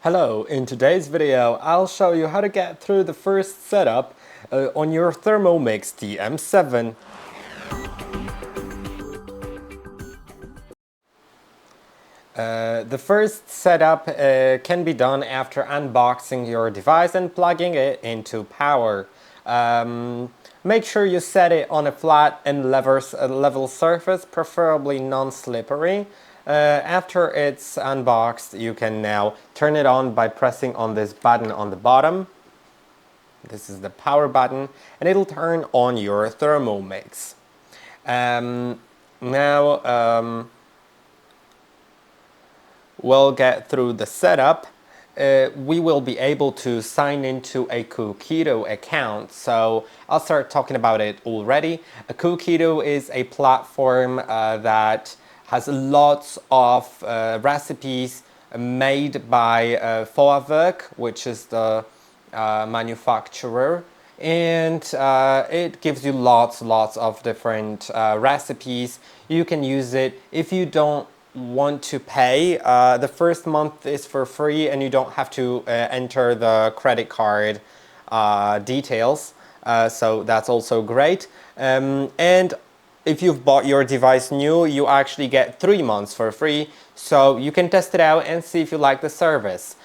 Hello, in today's video I'll show you how to get through the first setup on your THERMOMIX TM7. The first setup can be done after unboxing your device and plugging it into power. Make sure you set it on a flat and level surface, preferably non-slippery. After it's unboxed, you can now turn it on by pressing on this button on the bottom. This is the power button, and it'll turn on your THERMOMIX. We'll get through the setup. We will be able to sign into a Kukito account. So I'll start talking about it already. Kukito is a platform that has lots of recipes made by THERMOMIX, which is the manufacturer, and it gives you lots of different recipes. You can use it if you don't want to pay. The first month is for free and you don't have to enter the credit card details, so that's also great. And if you've bought your device new, you actually get 3 months for free, so you can test it out and see if you like the service.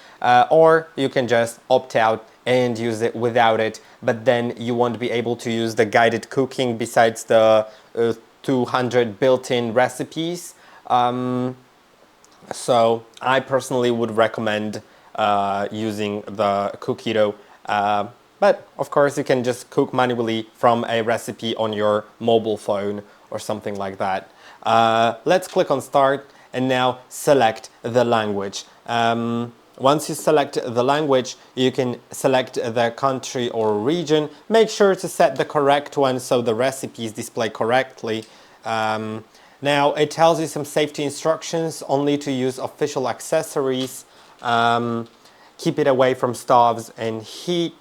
Or you can just opt out and use it without it, but then you won't be able to use the guided cooking besides the 200 built-in recipes. So I personally would recommend using the Kukito, but of course you can just cook manually from a recipe on your mobile phone or something like that. Let's click on start and now select the language. Once you select the language, you can select the country or region. Make sure to set the correct one so the recipes display correctly. Now it tells you some safety instructions, only to use official accessories, keep it away from stoves and heat,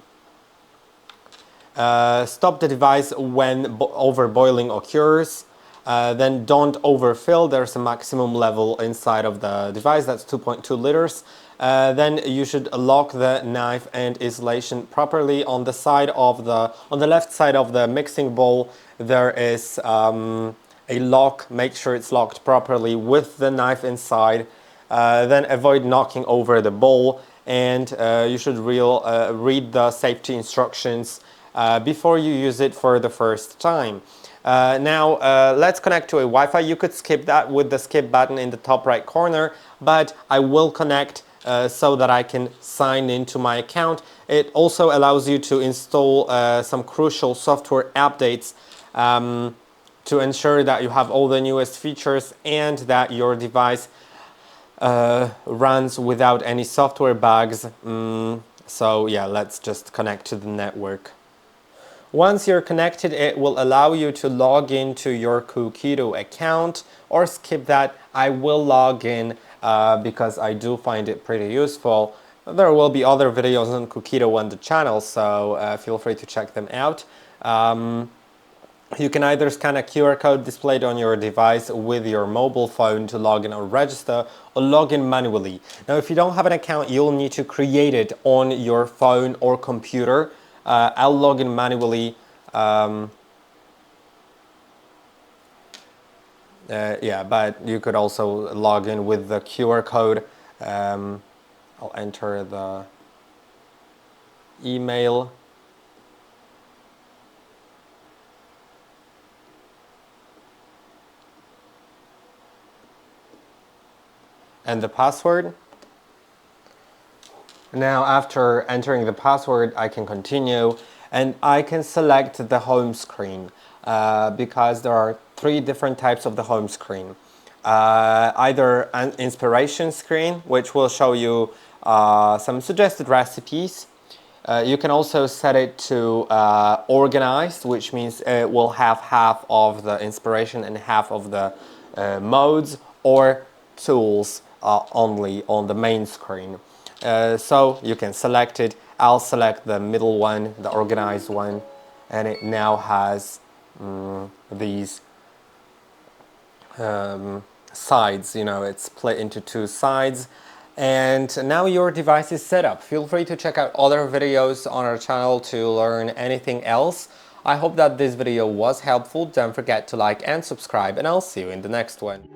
stop the device when overboiling occurs, then don't overfill. There's a maximum level inside of the device, that's 2.2 liters. Then you should lock the knife and insulation properly. On the left side of the mixing bowl there is a lock. Make sure it's locked properly with the knife inside. Then avoid knocking over the bowl, and you should read the safety instructions before you use it for the first time. Now let's connect to a Wi-Fi. You could skip that with the skip button in the top right corner, but I will connect so that I can sign into my account. It also allows you to install some crucial software updates to ensure that you have all the newest features and that your device runs without any software bugs. So yeah, let's just connect to the network. Once you're connected, it will allow you to log into your Kukito account, or skip that. I will log in because I do find it pretty useful. There will be other videos on Kukito on the channel, so feel free to check them out. You can either scan a QR code displayed on your device with your mobile phone to log in or register, or log in manually. Now, if you don't have an account, you'll need to create it on your phone or computer. I'll log in manually. Yeah, but you could also log in with the QR code. I'll enter the email. And the password. Now after entering the password, I can continue and I can select the home screen because there are 3 different types of the home screen. Either an inspiration screen, which will show you some suggested recipes. You can also set it to organized, which means it will have half of the inspiration and half of the modes, or tools only on the main screen. So you can select it. I'll select the middle one, the organized one, and it now has these sides. You know, it's split into 2 sides, And now your device is set up. Feel free to check out other videos on our channel to learn anything else. I hope that this video was helpful. Don't forget to like and subscribe, and I'll see you in the next one.